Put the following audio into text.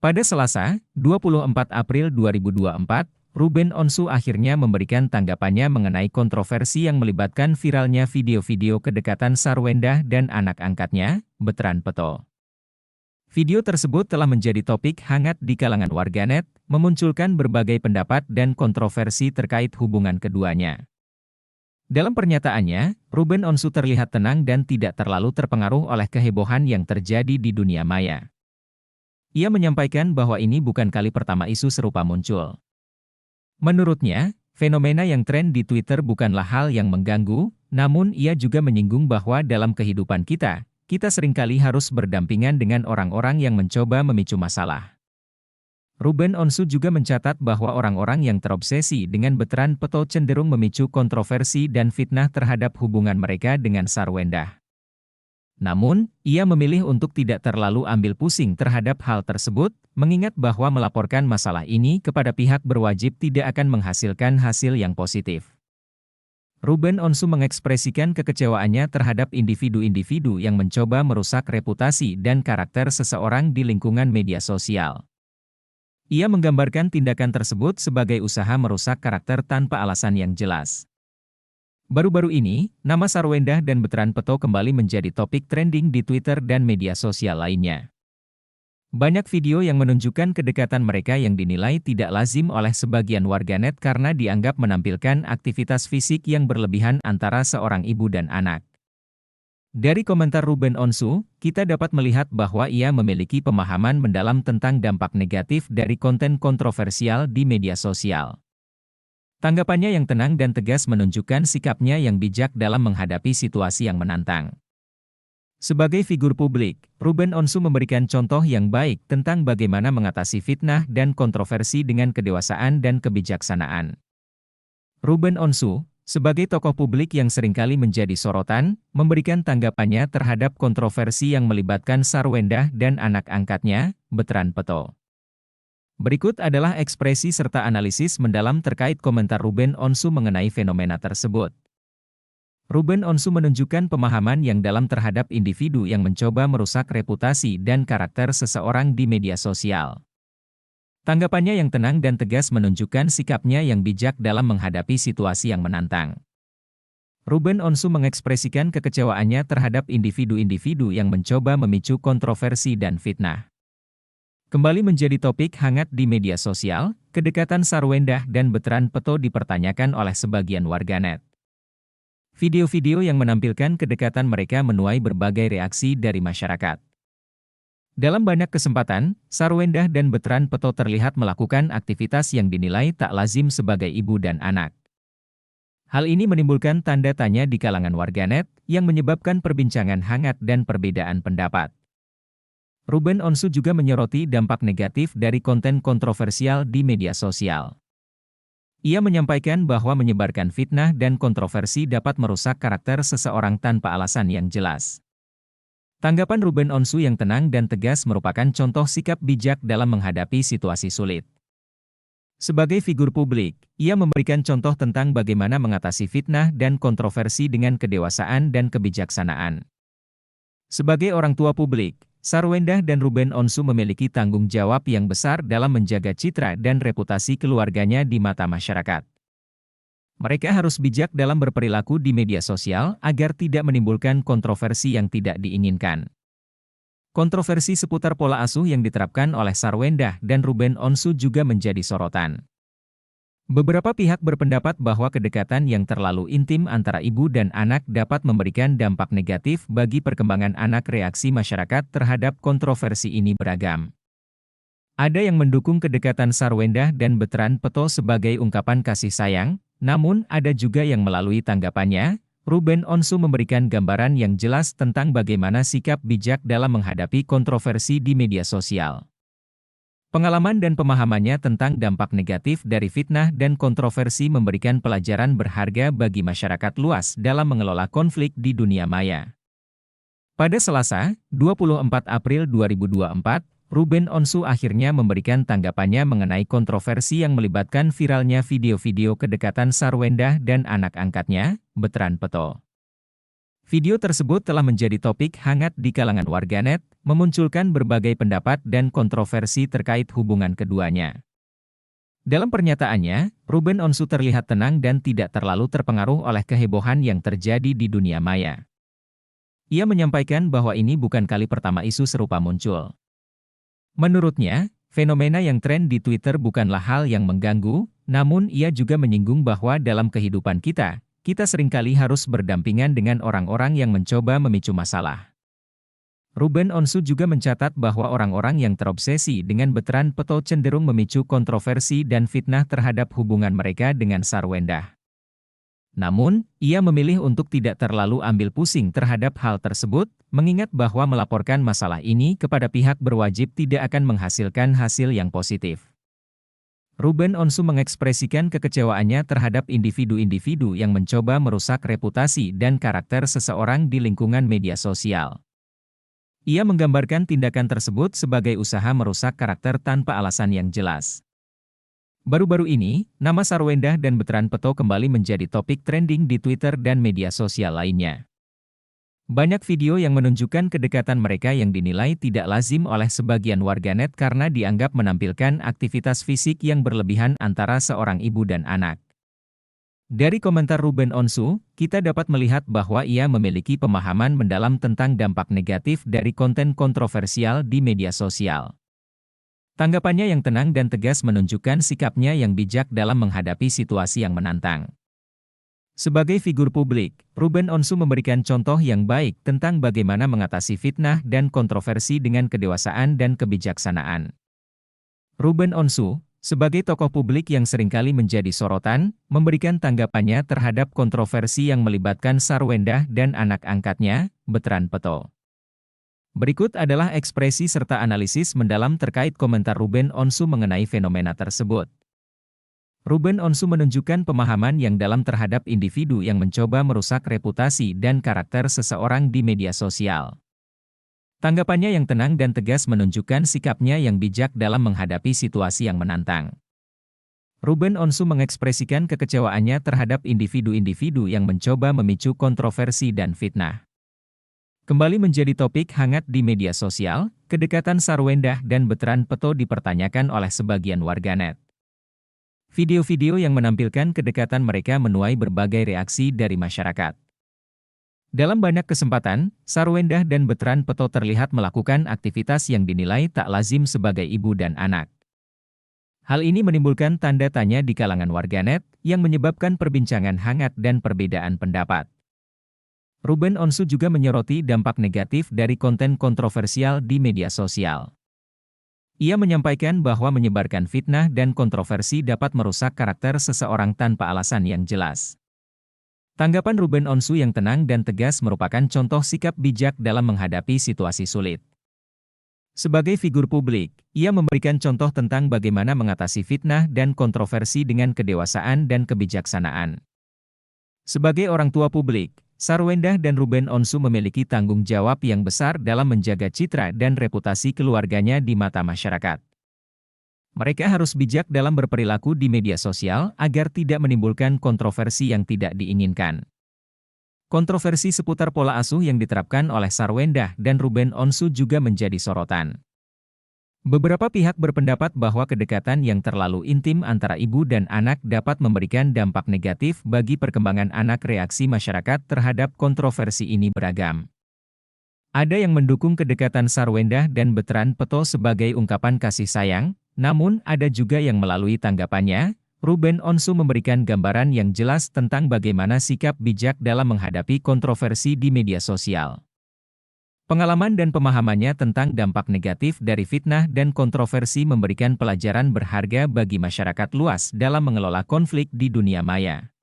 Pada Selasa, 24 April 2024, Ruben Onsu akhirnya memberikan tanggapannya mengenai kontroversi yang melibatkan viralnya video-video kedekatan Sarwendah dan anak angkatnya, Betran Peto. Video tersebut telah menjadi topik hangat di kalangan warganet, memunculkan berbagai pendapat dan kontroversi terkait hubungan keduanya. Dalam pernyataannya, Ruben Onsu terlihat tenang dan tidak terlalu terpengaruh oleh kehebohan yang terjadi di dunia maya. Ia menyampaikan bahwa ini bukan kali pertama isu serupa muncul. Menurutnya, fenomena yang tren di Twitter bukanlah hal yang mengganggu, namun ia juga menyinggung bahwa dalam kehidupan kita seringkali harus berdampingan dengan orang-orang yang mencoba memicu masalah. Ruben Onsu juga mencatat bahwa orang-orang yang terobsesi dengan Betran Peto cenderung memicu kontroversi dan fitnah terhadap hubungan mereka dengan Sarwendah. Namun, ia memilih untuk tidak terlalu ambil pusing terhadap hal tersebut, mengingat bahwa melaporkan masalah ini kepada pihak berwajib tidak akan menghasilkan hasil yang positif. Ruben Onsu mengekspresikan kekecewaannya terhadap individu-individu yang mencoba merusak reputasi dan karakter seseorang di lingkungan media sosial. Ia menggambarkan tindakan tersebut sebagai usaha merusak karakter tanpa alasan yang jelas. Baru-baru ini, nama Sarwendah dan Betran Peto kembali menjadi topik trending di Twitter dan media sosial lainnya. Banyak video yang menunjukkan kedekatan mereka yang dinilai tidak lazim oleh sebagian warganet karena dianggap menampilkan aktivitas fisik yang berlebihan antara seorang ibu dan anak. Dari komentar Ruben Onsu, kita dapat melihat bahwa ia memiliki pemahaman mendalam tentang dampak negatif dari konten kontroversial di media sosial. Tanggapannya yang tenang dan tegas menunjukkan sikapnya yang bijak dalam menghadapi situasi yang menantang. Sebagai figur publik, Ruben Onsu memberikan contoh yang baik tentang bagaimana mengatasi fitnah dan kontroversi dengan kedewasaan dan kebijaksanaan. Ruben Onsu, sebagai tokoh publik yang seringkali menjadi sorotan, memberikan tanggapannya terhadap kontroversi yang melibatkan Sarwendah dan anak angkatnya, Betran Peto. Berikut adalah ekspresi serta analisis mendalam terkait komentar Ruben Onsu mengenai fenomena tersebut. Ruben Onsu menunjukkan pemahaman yang dalam terhadap individu yang mencoba merusak reputasi dan karakter seseorang di media sosial. Tanggapannya yang tenang dan tegas menunjukkan sikapnya yang bijak dalam menghadapi situasi yang menantang. Ruben Onsu mengekspresikan kekecewaannya terhadap individu-individu yang mencoba memicu kontroversi dan fitnah. Kembali menjadi topik hangat di media sosial, kedekatan Sarwendah dan Betran Peto dipertanyakan oleh sebagian warganet. Video-video yang menampilkan kedekatan mereka menuai berbagai reaksi dari masyarakat. Dalam banyak kesempatan, Sarwendah dan Betran Peto terlihat melakukan aktivitas yang dinilai tak lazim sebagai ibu dan anak. Hal ini menimbulkan tanda tanya di kalangan warganet, yang menyebabkan perbincangan hangat dan perbedaan pendapat. Ruben Onsu juga menyoroti dampak negatif dari konten kontroversial di media sosial. Ia menyampaikan bahwa menyebarkan fitnah dan kontroversi dapat merusak karakter seseorang tanpa alasan yang jelas. Tanggapan Ruben Onsu yang tenang dan tegas merupakan contoh sikap bijak dalam menghadapi situasi sulit. Sebagai figur publik, ia memberikan contoh tentang bagaimana mengatasi fitnah dan kontroversi dengan kedewasaan dan kebijaksanaan. Sebagai orang tua publik, Sarwendah dan Ruben Onsu memiliki tanggung jawab yang besar dalam menjaga citra dan reputasi keluarganya di mata masyarakat. Mereka harus bijak dalam berperilaku di media sosial agar tidak menimbulkan kontroversi yang tidak diinginkan. Kontroversi seputar pola asuh yang diterapkan oleh Sarwendah dan Ruben Onsu juga menjadi sorotan. Beberapa pihak berpendapat bahwa kedekatan yang terlalu intim antara ibu dan anak dapat memberikan dampak negatif bagi perkembangan anak. Reaksi masyarakat terhadap kontroversi ini beragam. Ada yang mendukung kedekatan Sarwendah dan Betran Peto sebagai ungkapan kasih sayang, namun ada juga yang melalui tanggapannya, Ruben Onsu memberikan gambaran yang jelas tentang bagaimana sikap bijak dalam menghadapi kontroversi di media sosial. Pengalaman dan pemahamannya tentang dampak negatif dari fitnah dan kontroversi memberikan pelajaran berharga bagi masyarakat luas dalam mengelola konflik di dunia maya. Pada Selasa, 24 April 2024, Ruben Onsu akhirnya memberikan tanggapannya mengenai kontroversi yang melibatkan viralnya video-video kedekatan Sarwendah dan anak angkatnya, Betran Peto. Video tersebut telah menjadi topik hangat di kalangan warganet, memunculkan berbagai pendapat dan kontroversi terkait hubungan keduanya. Dalam pernyataannya, Ruben Onsu terlihat tenang dan tidak terlalu terpengaruh oleh kehebohan yang terjadi di dunia maya. Ia menyampaikan bahwa ini bukan kali pertama isu serupa muncul. Menurutnya, fenomena yang tren di Twitter bukanlah hal yang mengganggu, namun ia juga menyinggung bahwa dalam kehidupan kita seringkali harus berdampingan dengan orang-orang yang mencoba memicu masalah. Ruben Onsu juga mencatat bahwa orang-orang yang terobsesi dengan Betran Peto cenderung memicu kontroversi dan fitnah terhadap hubungan mereka dengan Sarwendah. Namun, ia memilih untuk tidak terlalu ambil pusing terhadap hal tersebut, mengingat bahwa melaporkan masalah ini kepada pihak berwajib tidak akan menghasilkan hasil yang positif. Ruben Onsu mengekspresikan kekecewaannya terhadap individu-individu yang mencoba merusak reputasi dan karakter seseorang di lingkungan media sosial. Ia menggambarkan tindakan tersebut sebagai usaha merusak karakter tanpa alasan yang jelas. Baru-baru ini, nama Sarwendah dan Betran Peto kembali menjadi topik trending di Twitter dan media sosial lainnya. Banyak video yang menunjukkan kedekatan mereka yang dinilai tidak lazim oleh sebagian warganet karena dianggap menampilkan aktivitas fisik yang berlebihan antara seorang ibu dan anak. Dari komentar Ruben Onsu, kita dapat melihat bahwa ia memiliki pemahaman mendalam tentang dampak negatif dari konten kontroversial di media sosial. Tanggapannya yang tenang dan tegas menunjukkan sikapnya yang bijak dalam menghadapi situasi yang menantang. Sebagai figur publik, Ruben Onsu memberikan contoh yang baik tentang bagaimana mengatasi fitnah dan kontroversi dengan kedewasaan dan kebijaksanaan. Ruben Onsu, sebagai tokoh publik yang seringkali menjadi sorotan, memberikan tanggapannya terhadap kontroversi yang melibatkan Sarwendah dan anak angkatnya, Betran Peto. Berikut adalah ekspresi serta analisis mendalam terkait komentar Ruben Onsu mengenai fenomena tersebut. Ruben Onsu menunjukkan pemahaman yang dalam terhadap individu yang mencoba merusak reputasi dan karakter seseorang di media sosial. Tanggapannya yang tenang dan tegas menunjukkan sikapnya yang bijak dalam menghadapi situasi yang menantang. Ruben Onsu mengekspresikan kekecewaannya terhadap individu-individu yang mencoba memicu kontroversi dan fitnah. Kembali menjadi topik hangat di media sosial, kedekatan Sarwendah dan Betran Peto dipertanyakan oleh sebagian warganet. Video-video yang menampilkan kedekatan mereka menuai berbagai reaksi dari masyarakat. Dalam banyak kesempatan, Sarwendah dan Betran Peto terlihat melakukan aktivitas yang dinilai tak lazim sebagai ibu dan anak. Hal ini menimbulkan tanda tanya di kalangan warganet, yang menyebabkan perbincangan hangat dan perbedaan pendapat. Ruben Onsu juga menyoroti dampak negatif dari konten kontroversial di media sosial. Ia menyampaikan bahwa menyebarkan fitnah dan kontroversi dapat merusak karakter seseorang tanpa alasan yang jelas. Tanggapan Ruben Onsu yang tenang dan tegas merupakan contoh sikap bijak dalam menghadapi situasi sulit. Sebagai figur publik, ia memberikan contoh tentang bagaimana mengatasi fitnah dan kontroversi dengan kedewasaan dan kebijaksanaan. Sebagai orang tua publik, Sarwendah dan Ruben Onsu memiliki tanggung jawab yang besar dalam menjaga citra dan reputasi keluarganya di mata masyarakat. Mereka harus bijak dalam berperilaku di media sosial agar tidak menimbulkan kontroversi yang tidak diinginkan. Kontroversi seputar pola asuh yang diterapkan oleh Sarwendah dan Ruben Onsu juga menjadi sorotan. Beberapa pihak berpendapat bahwa kedekatan yang terlalu intim antara ibu dan anak dapat memberikan dampak negatif bagi perkembangan anak. Reaksi masyarakat terhadap kontroversi ini beragam. Ada yang mendukung kedekatan Sarwendah dan Betran Peto sebagai ungkapan kasih sayang, namun ada juga yang melalui tanggapannya, Ruben Onsu memberikan gambaran yang jelas tentang bagaimana sikap bijak dalam menghadapi kontroversi di media sosial. Pengalaman dan pemahamannya tentang dampak negatif dari fitnah dan kontroversi memberikan pelajaran berharga bagi masyarakat luas dalam mengelola konflik di dunia maya.